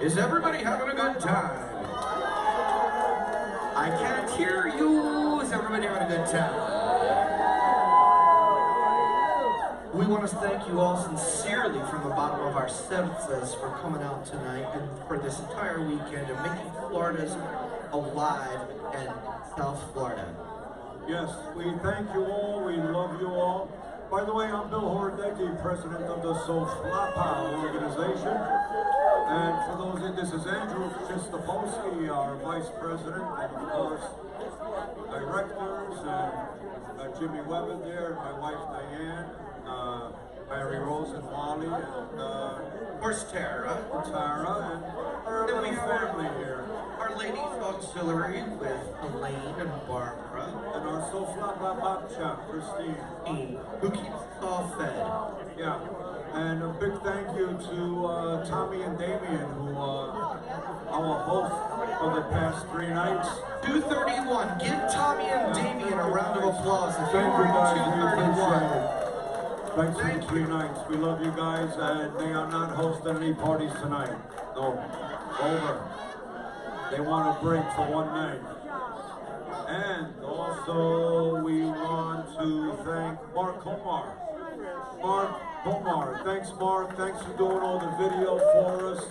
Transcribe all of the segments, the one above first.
Is everybody having a good time? I can't hear you. Is everybody having a good time? We want to thank you all sincerely from the bottom of our senses for coming out tonight and for this entire weekend and making Florida's alive and South Florida. Yes, we thank you all. We love you all. By the way, I'm Bill Horodecki, president of the SoFlaPa organization. And for those, this is Andrew Chistopolsky, our vice president, and of course, directors, and Jimmy Weber there, my wife Diane, Mary Rose and Molly, and of course Tara, and our little family here. Our ladies auxiliary with Elaine and Barbara. And our SoFlaPa Babcha, Christine. Who keeps us all fed. Yeah. And a big thank you to Tommy and Damien, who are our hosts for the past 3 nights. 231. Give Tommy and Damien a round of applause. If Thank you guys. 231. Thanks for the 3 nights. We love you guys, and they are not hosting any parties tonight. No. Over. They want a break for 1 night. And also, we want to thank Mark Homar. Mark Homar. Thanks, Mark. Thanks for doing all the video for us.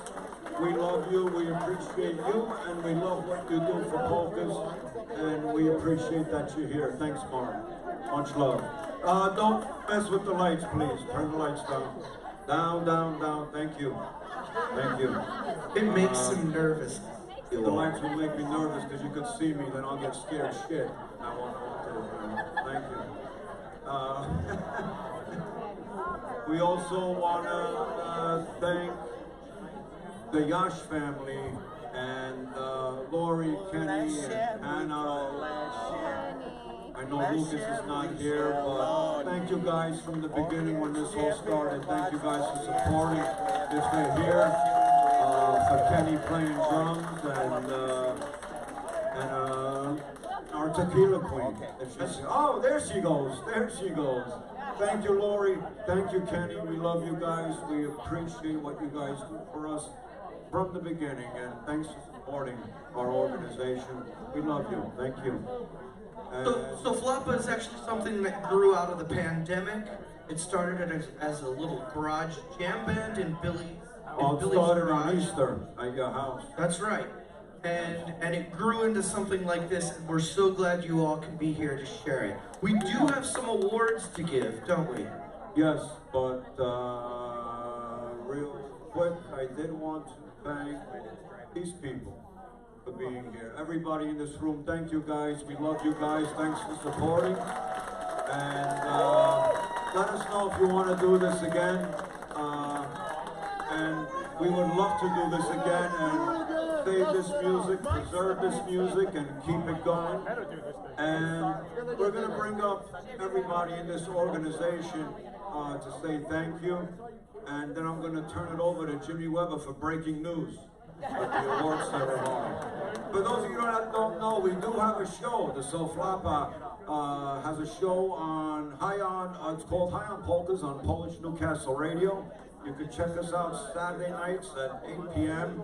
We love you. We appreciate you. And we love what you do for polkas. And we appreciate that you're here. Thanks, Mark. Much love. Don't mess with the lights, please. Turn the lights down. Down, down, down. Thank you. Thank you. It makes him nervous. The lights will make me nervous because you could see me, then I'll get scared shit. I won't know what to do. Thank you. We also want to thank the Yash family and Lori, Kenny, and Hannah. I know Lucas is not here, but thank you guys from the beginning when this all started. Thank you guys for supporting this right here. For Kenny playing drums and our tequila queen. Oh, there she goes. There she goes. Thank you, Lori. Thank you, Kenny. We love you guys. We appreciate what you guys do for us from the beginning. And thanks for supporting our organization. We love you. Thank you. So SoFlaPa is actually something that grew out of the pandemic. It started as a little garage jam band in Billy's started garage. on Easter at your house. That's right. And it grew into something like this, and we're so glad you all can be here to share it. We do have some awards to give, don't we? Yes, but real quick, I did want to thank these people for being here. Everybody in this room, thank you guys. We love you guys. Thanks for supporting. And let us know if you want to do this again. And we would love to do this again and save this music, preserve this music, and keep it going. And we're going to bring up everybody in this organization to say thank you. And then I'm going to turn it over to Jimmy Weber for breaking news at the awards ceremony. For those of you that don't know, we do have a show. The SoFlaPa has a show on it's called High on Polkas on Polish Newcastle Radio. You can check us out Saturday nights at 8 p.m.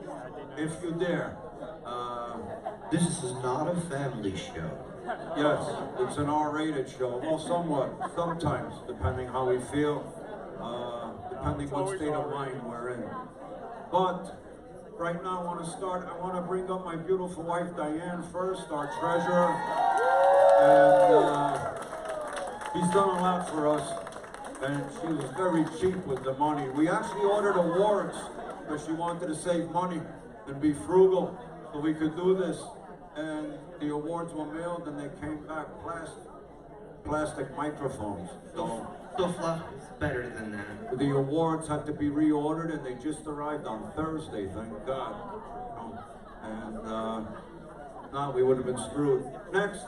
if you dare. This is not a family show. Yes, it's an R-rated show. Well, somewhat, sometimes, depending how we feel, depending what state of mind we're in. But right now I want to bring up my beautiful wife Diane first, our treasurer. And she's done a lot for us. And she was very cheap with the money. We actually ordered awards because she wanted to save money and be frugal so we could do this. And the awards were mailed and they came back plastic microphones. So SoFlaPa is better than that. the awards had to be reordered and they just arrived on Thursday, thank God. And now we would have been screwed. Next,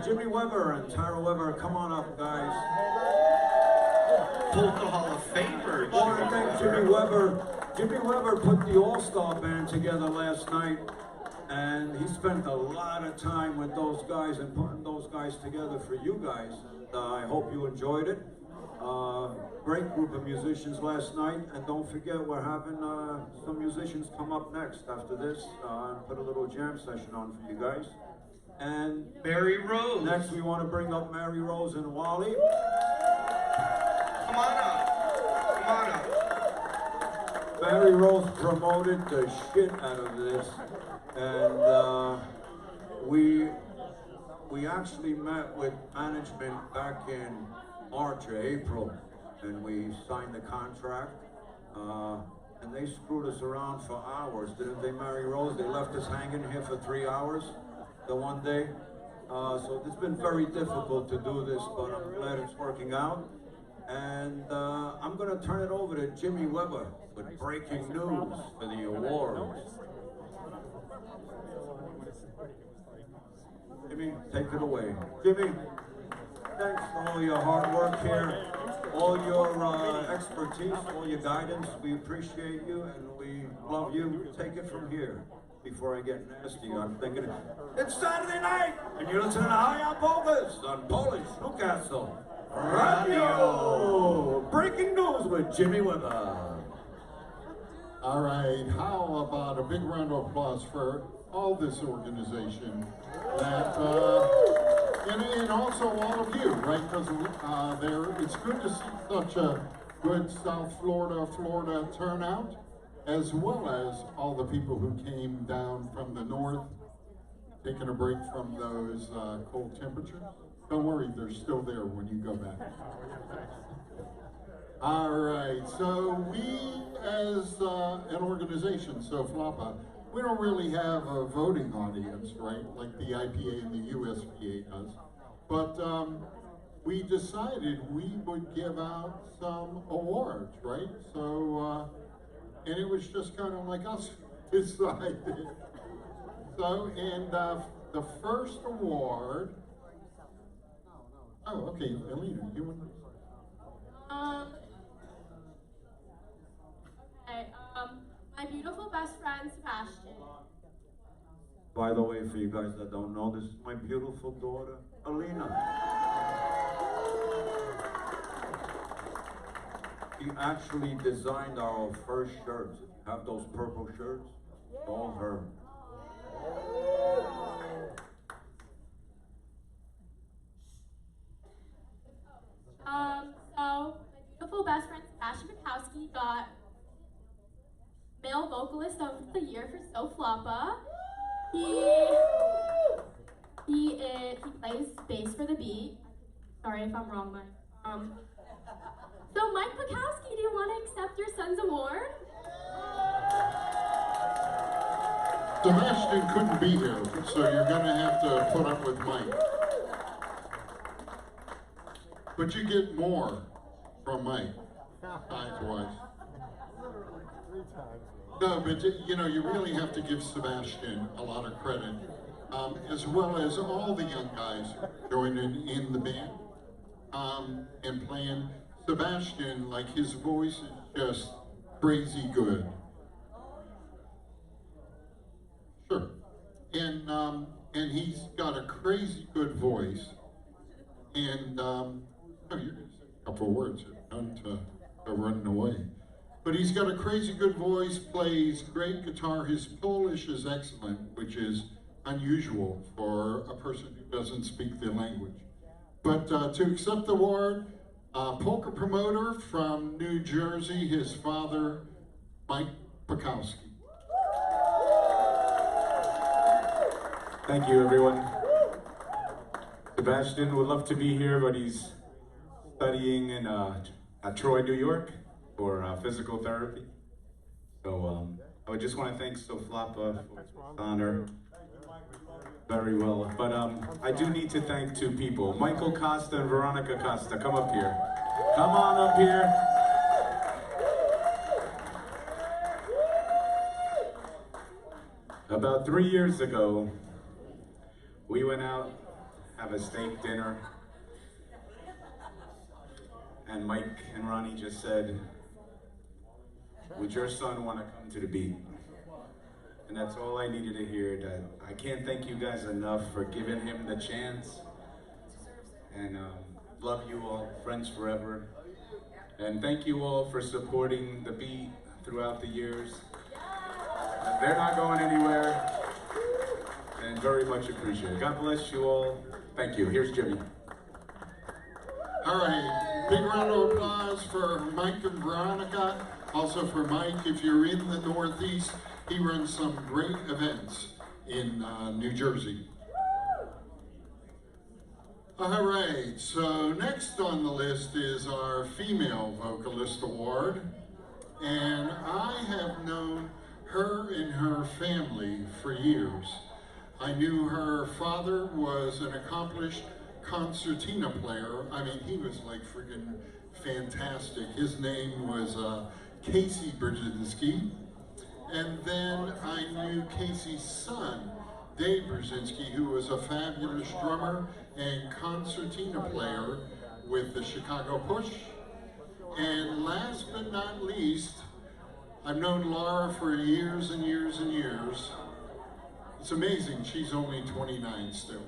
Jimmy Weber and Tara Weber, come on up, guys. Polka Hall of Famer. I want to thank Jimmy Weber. Jimmy Weber put the All-Star Band together last night, and he spent a lot of time with those guys and putting those guys together for you guys. I hope you enjoyed it. Great group of musicians last night, and don't forget we're having some musicians come up next after this and put a little jam session on for you guys. And Mary Rose. next we want to bring up Mary Rose and Wally. Come on up. Come on up. Mary Rose promoted the shit out of this, and we actually met with management back in March or April, and we signed the contract, and they screwed us around for hours, didn't they, Mary Rose? They left us hanging here for 3 hours the one day. So it's been very difficult to do this, but I'm glad it's working out. And I'm going to turn it over to Jimmy Weber with breaking news for the awards. Jimmy, take it away. Jimmy, thanks for all your hard work here, all your expertise, all your guidance. We appreciate you and we love you. Take it from here. Before I get nasty, I'm thinking, it's Saturday night, and you're listening to High on Polkas on Polish Newcastle Radio. Breaking news with Jimmy Weber. All right, how about a big round of applause for all this organization that, and also all of you, right? Because it's good to see such a good South Florida turnout, as well as all the people who came down from the north, taking a break from those cold temperatures. Don't worry, they're still there when you go back. All right, so we as an organization, SoFlaPa, we don't really have a voting audience, right, like the IPA and the USPA does. But we decided we would give out some awards, right? So, and it was just kind of like us decided. So, and the first award, oh, okay, Alina, you want to? Okay, my beautiful best friend, Sebastian. By the way, for you guys that don't know, this is my beautiful daughter, Alina. She actually designed our first shirts. Have those purple shirts? All her. So my beautiful best friend Sebastian Mikowski got Male Vocalist of the Year for SoFlaPa. He plays bass for the beat. Sorry if I'm wrong, Mike. So Mike Mikowski, do you want to accept your son's award? Sebastian couldn't be here, so you're gonna have to put up with Mike. But you get more from Mike, size-wise. No, but you know, you really have to give Sebastian a lot of credit, as well as all the young guys joining in the band and playing. Sebastian, like his voice is just crazy good. Sure, and he's got a crazy good voice, and oh, you're gonna say a couple of words here, not to running away. But he's got a crazy good voice, plays great guitar. His Polish is excellent, which is unusual for a person who doesn't speak the language. But to accept the award, polka promoter from New Jersey, his father, Mike Pikowski. Thank you, everyone. Sebastian would love to be here, but he's studying at Troy, New York for physical therapy. So I would just want to thank SoFlaPa for this honor. Very well. But I do need to thank two people, Michael Costa and Veronica Costa. Come up here. Come on up here. About 3 years ago, we went out, have a steak dinner, and Mike and Ronnie just said, would your son want to come to the beat? And that's all I needed to hear. That I can't thank you guys enough for giving him the chance. And love you all, friends forever. And thank you all for supporting the beat throughout the years. They're not going anywhere. And very much appreciated. God bless you all. Thank you. Here's Jimmy. All right, big round of applause for Mike and Veronica. Also for Mike, if you're in the Northeast, he runs some great events in New Jersey. All right, so next on the list is our Female Vocalist Award. And I have known her and her family for years. I knew her father was an accomplished concertina player. I mean, he was like freaking fantastic. His name was Casey Brzezinski. And then I knew Casey's son, Dave Brzezinski, who was a fabulous drummer and concertina player with the Chicago Push. And last but not least, I've known Laura for years and years and years. It's amazing, she's only 29 still.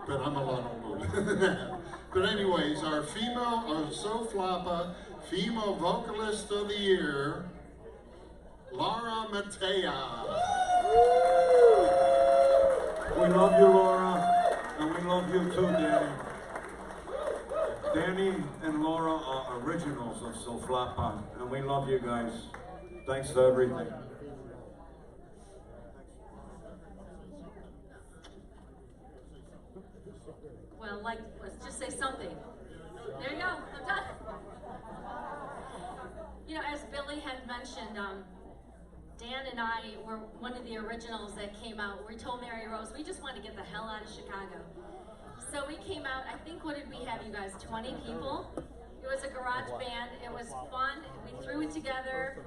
But I'm a lot older than that. But anyways, our SoFlaPa Female Vocalist of the Year, Laura Matea. We love you, Laura, and we love you too, Danny. Danny and Laura are originals of SoFlaPa, and we love you guys. Thanks for everything. Well, let's just say something. There you go, I'm done. You know, as Billy had mentioned, Dan and I were one of the originals that came out. We told Mary Rose, we just want to get the hell out of Chicago. So we came out, I think, what did we have, you guys, 20 people? It was a garage band, it was fun, we threw it together,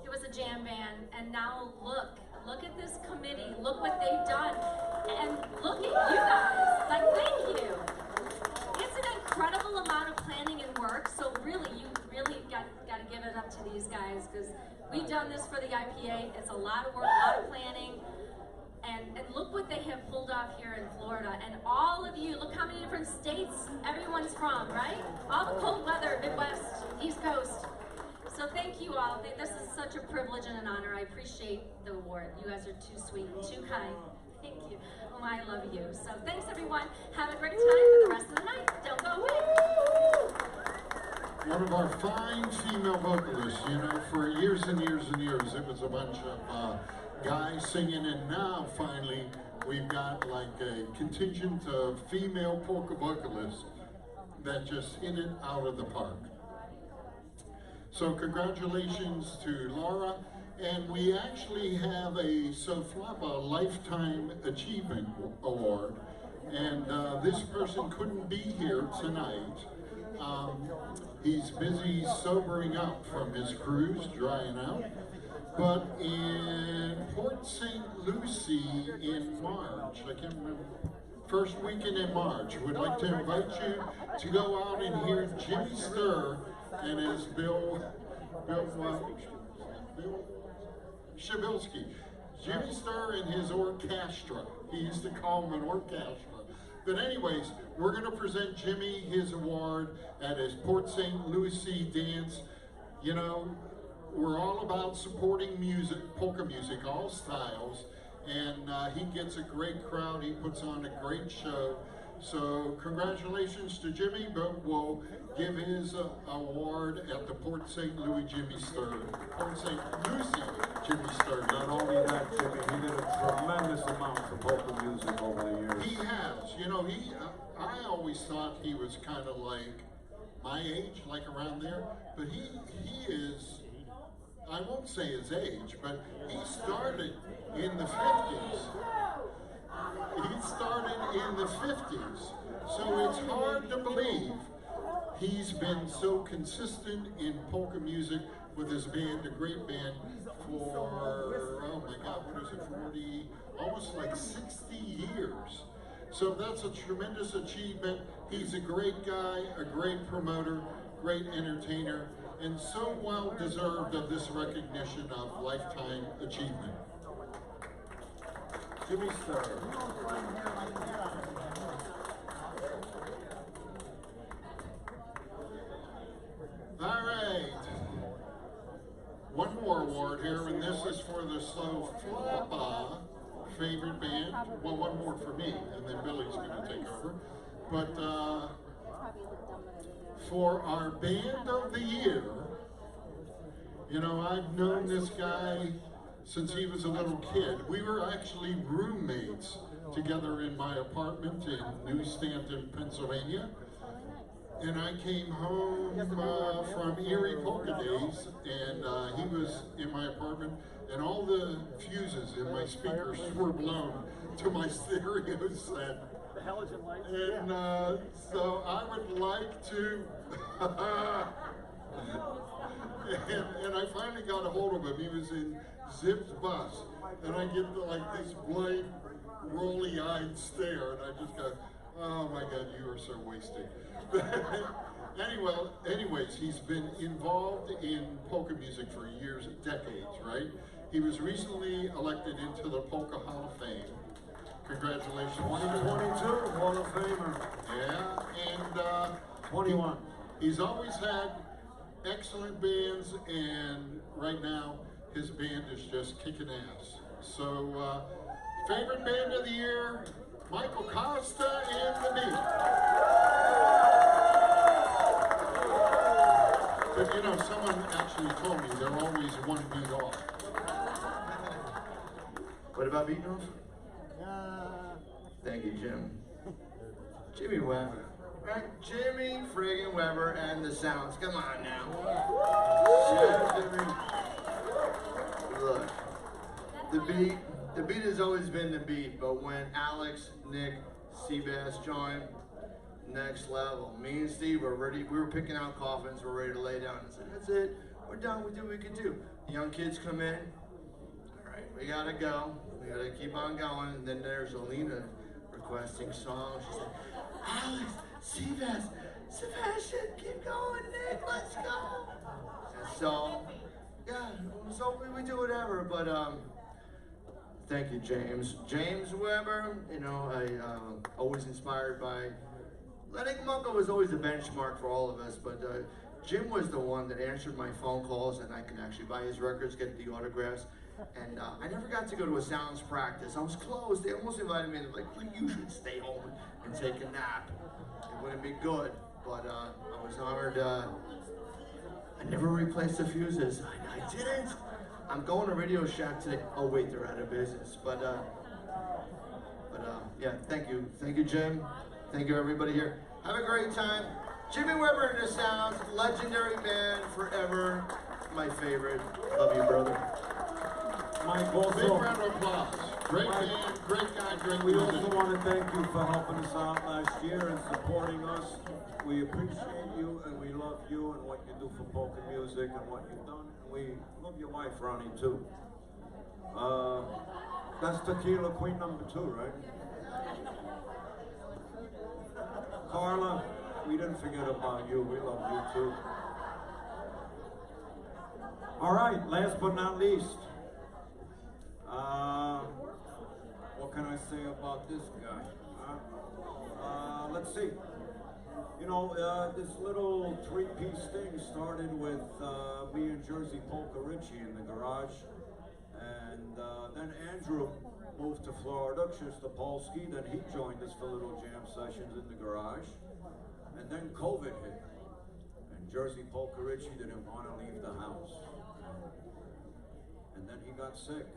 it was a jam band, and now look at this committee, look what they've done, and look at you guys, like, thank you. It's an incredible amount of planning and work, so really, you really got to give it up to these guys, because we've done this for the IPA, it's a lot of work, a lot of planning, and look what they have pulled off here in Florida, and all of you, look how many different states everyone's from, right? All the cold weather, Midwest, East Coast. So thank you all. This is such a privilege and an honor. I appreciate the award. You guys are too sweet and too kind. Thank you. Oh, I love you. So thanks everyone. Have a great time for the rest of the night. Don't go away. One of our fine female vocalists, you know, for years and years and years, it was a bunch of guys singing, and now finally we've got like a contingent of female polka vocalists that just hit it out of the park. So congratulations to Laura, and we actually have a SoFlaPa Lifetime Achievement Award, and this person couldn't be here tonight. He's busy sobering up from his cruise, drying out. But in Port St. Lucie in March, I can't remember, first weekend in March, would like to invite you to go out and hear Jimmy Sturr and his Bill Shabilsky. Jimmy Sturr and his orchestra. He used to call them an orchestra. But anyways, we're going to present Jimmy his award at his Port St. Lucie dance. You know, we're all about supporting music, polka music, all styles, and he gets a great crowd. He puts on a great show. So congratulations to Jimmy, but we'll give his award at the Port St. Louis Jimmy Sturr. Port St. Lucie Jimmy Sturr. Not only that, Jimmy, he did a tremendous amount of polka music over the years. He has. You know, I always thought he was kind of like my age, like around there, but he is, I won't say his age, but he started in the 50s. He started in the 50s. So it's hard to believe he's been so consistent in polka music with his band, a great band, for, oh my God, what is it, 40, almost like 60 years. So that's a tremendous achievement. He's a great guy, a great promoter, great entertainer, and so well deserved of this recognition of lifetime achievement. Jimmy Sturr. All right. One more award here, and this is for the SoFlaPa favorite band. Well, one more for me, and then Billy's going to take over. But for our band of the year, you know, I've known this guy since he was a little kid. We were actually roommates together in my apartment in New Stanton, Pennsylvania. And I came home from Erie Polka days, and he was in my apartment, and all the fuses in my speakers were blown to my stereo set. The halogen lights. And so I would like to, and I finally got a hold of him. He was in Zip's bus, and I get this blank, rolly-eyed stare, and I just go, oh my God, you are so wasted. Anyways, he's been involved in polka music for years, decades, right? He was recently elected into the Polka Hall of Fame. Congratulations. 2022 Hall of Famer. Yeah, and 21. He's always had excellent bands, and right now his band is just kicking ass. So, favorite band of the year, Michael Costa and the Beat. But you know, someone actually told me they're always one beat off. What about beating off? Thank you, Jim. Jimmy Weber. Right? Jimmy friggin' Weber and the Sounds. Come on now. Yeah, Jimmy. Look, the beat has always been the beat, but when Alex, Nick, Seabass joined, next level. Me and Steve were ready. We were picking out coffins. We're ready to lay down and say, that's it. We're done. We did what we could do. The young kids come in. All right, we gotta go. We gotta keep on going. And then there's Alina requesting songs. She's like, Alex, Seabass, Sebastian, keep going, Nick, let's go. And so, yeah, so we do whatever, but thank you, James. James Weber, you know, I always inspired by, I think Munko was always the benchmark for all of us, but Jim was the one that answered my phone calls, and I could actually buy his records, get the autographs. And I never got to go to a Sounds practice. I was close. They almost invited me. They're like, you should stay home and take a nap. It wouldn't be good. But I was honored. I never replaced the fuses. I didn't. I'm going to Radio Shack today. Oh wait, they're out of business. But yeah, thank you. Thank you, Jim. Thank you, everybody here. Have a great time. Jimmy Weber and the Sounds, legendary band, forever my favorite. Love you, brother. Mike, Big round of applause. Great band, great guy, great we music. also want to thank you for helping us out last year and supporting us. We appreciate you, and we love you and what you do for polka music and what you've done. And we love your wife, Ronnie, too. That's Tequila Queen number 2, right? Carla, we didn't forget about you. We love you, too. All right, last but not least. What can I say about this guy? Let's see. You know, this little 3-piece thing started with me and Jersey Polka Richie in the garage. And then Andrew moved to Florida, Krzysztopolski. Then he joined us for little jam sessions in the garage. And then COVID hit. And Jersey Polka Richie didn't want to leave the house. And then he got sick.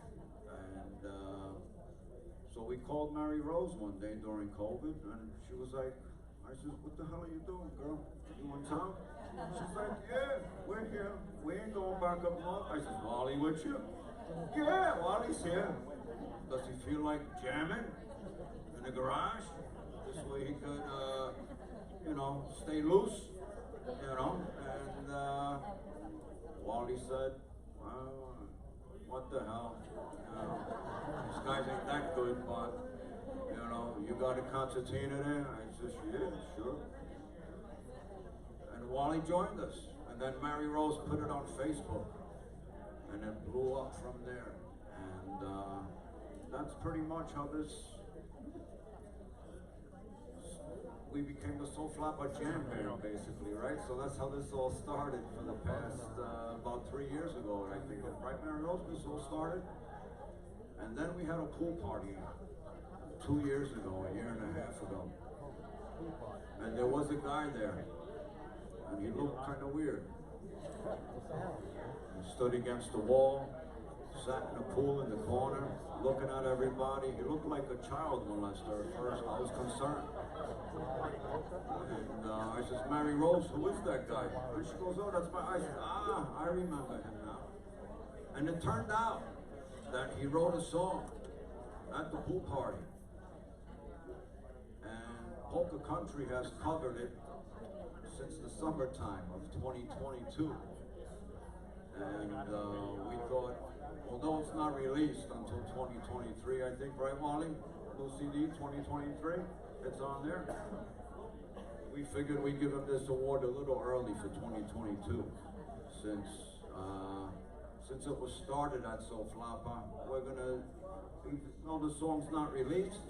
And so we called Mary Rose one day during COVID, and she was like, I said, what the hell are you doing, girl? You in town? She's like, yeah, we're here. We ain't going back up north. I said, Wally with you? Yeah, Wally's here. Does he feel like jamming in the garage? This way he could, you know, stay loose, you know? And Wally said, well, what the hell? These guys ain't that good, but, you know, you got a concertina there? I said, yeah, sure. And Wally joined us. And then Mary Rose put it on Facebook. And it blew up from there. And that's pretty much how this we became the SoFlaPa Jam Band, basically, right? So that's how this all started for the past, about 3 years ago, I think. Right, Mary Rose, this all started? And then we had a pool party 2 years ago, a year and a half ago. And there was a guy there, and he looked kind of weird. He stood against the wall, sat in a pool in the corner, looking at everybody. He looked like a child molester at first. I was concerned. And I said, Mary Rose, who is that guy? And she goes, oh, that's my, I said, I remember him now. And it turned out that he wrote a song at the pool party. And Polka Country has covered it since the summertime of 2022. And we thought, although it's not released until 2023, I think, right, Wally? Blue CD 2023, it's on there. We figured we'd give him this award a little early for 2022, since it was started at SoFlaPa. We're gonna, even though the song's not released,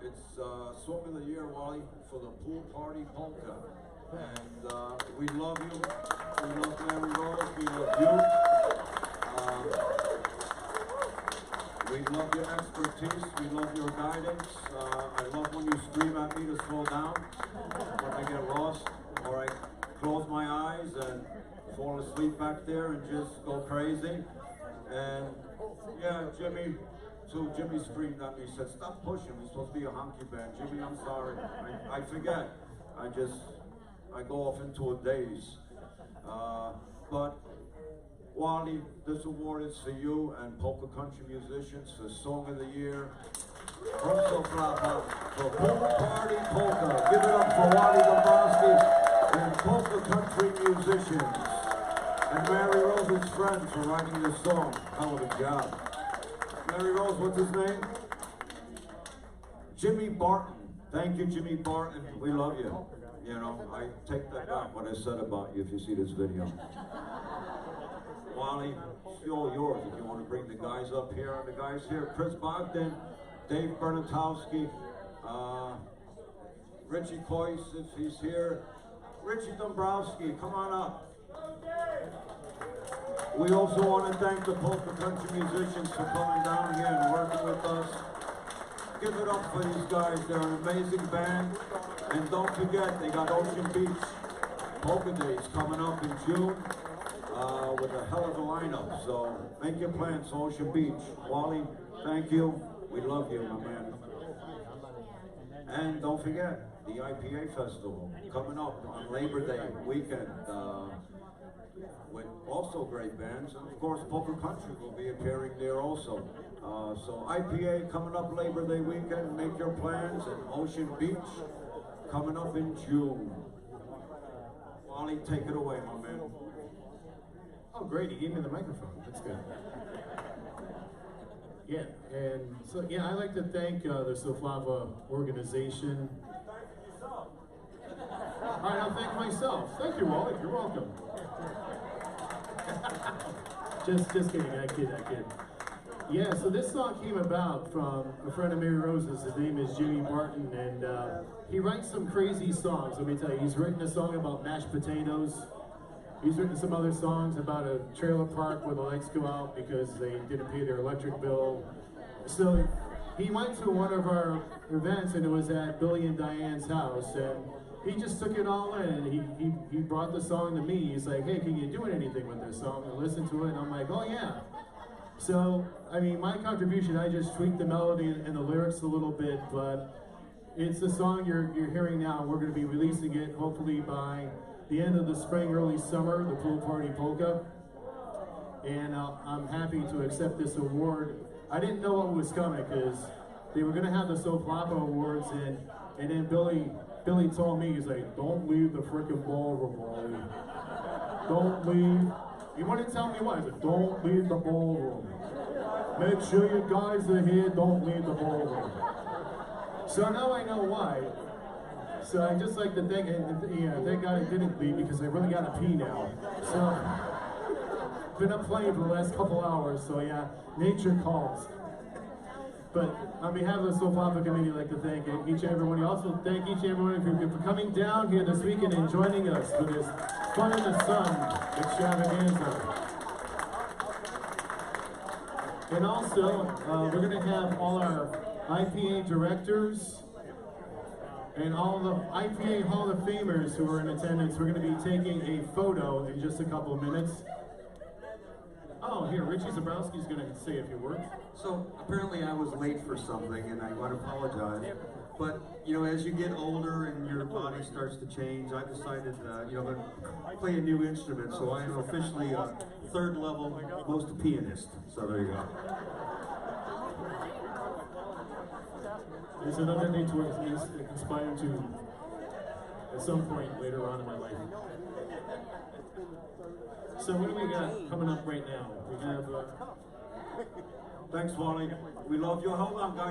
it's Song of the Year, Wally, for the Pool Party Polka. And we love you. We love Mary Rose. We love you. We love your expertise. We love your guidance. I love when you scream at me to slow down when I get lost, or I close my eyes and fall asleep back there and just go crazy. And yeah, Jimmy screamed at me, said, stop pushing, we're supposed to be a honky band. Jimmy, I'm sorry, I forget. I go off into a daze. But Wally, this award is for you and Polka Country musicians for Song of the Year from SoFlaPa for Pool Party Polka. Give it up for Wally Dombrowski and Polka Country musicians. And Mary Rose's friend for writing this song. Hell of a job. Mary Rose, what's his name? Jimmy Barton. Thank you, Jimmy Barton. We love you. You know, I take that back what I said about you if you see this video. Wally, it's all yours if you want to bring the guys up here. And the guys here, Chris Bogdan, Dave Bernatowski, Richie Coyce, if he's here. Richie Dombrowski, come on up. We also want to thank the Polka Country musicians for coming down here and working with us. Give it up for these guys. They're an amazing band. And don't forget, they got Ocean Beach Polka Days coming up in June with a hell of a lineup. So make your plans to Ocean Beach. Wally, thank you. We love you, my man. And don't forget, the IPA Festival coming up on Labor Day weekend. With also great bands, and of course Polka Country will be appearing there also. So IPA coming up Labor Day weekend, make your plans, and Ocean Beach coming up in June. Wally, take it away, my man. Oh great, he gave me the microphone, that's good. Yeah, and so yeah, I'd like to thank the SoFlaPa organization. All right, I'll thank myself. Thank you, Wally, you're welcome. just kidding, I kid. Yeah, so this song came about from a friend of Mary Rose's. His name is Jimmy Barton, and he writes some crazy songs. Let me tell you, he's written a song about mashed potatoes. He's written some other songs about a trailer park where the lights go out because they didn't pay their electric bill. So he went to one of our events, and it was at Billy and Diane's house, and he just took it all in, and he brought the song to me. He's like, hey, can you do anything with this song? And listen to it, and I'm like, oh yeah. So, I mean, my contribution, I just tweaked the melody and the lyrics a little bit, but it's the song you're hearing now. We're going to be releasing it hopefully by the end of the spring, early summer, the Pool Party Polka. And I'm happy to accept this award. I didn't know what was coming because they were going to have the SoFlaPa Awards, and then Billy told me, he's like, don't leave the frickin' ballroom, Wally. Don't leave. He wouldn't tell me why. He said, don't leave the ballroom. Make sure you guys are here, don't leave the ballroom. So now I know why. So I just like to thank, thank God I didn't leave because I really got to pee now. So, been up playing for the last couple hours, so yeah, nature calls. But on behalf of the SoFlaPa committee, I'd like to thank each and every one of you. Also thank each and every one of you for coming down here this weekend and joining us for this Fun in the Sun extravaganza. And also, we're going to have all our IPA directors and all the IPA Hall of Famers who are in attendance. We're going to be taking a photo in just a couple of minutes. Oh, here, Richie Zabrowski's going to say a few words. So apparently I was late for something, and I want to apologize. But you know, as you get older and your body starts to change, I decided, you know, to play a new instrument. So I am officially a third level most pianist. So there you go. There's another thing to inspire to at some point later on in my life. So what do we got coming up right now? We have. Thanks, Wally. We love you. Hold on, guys.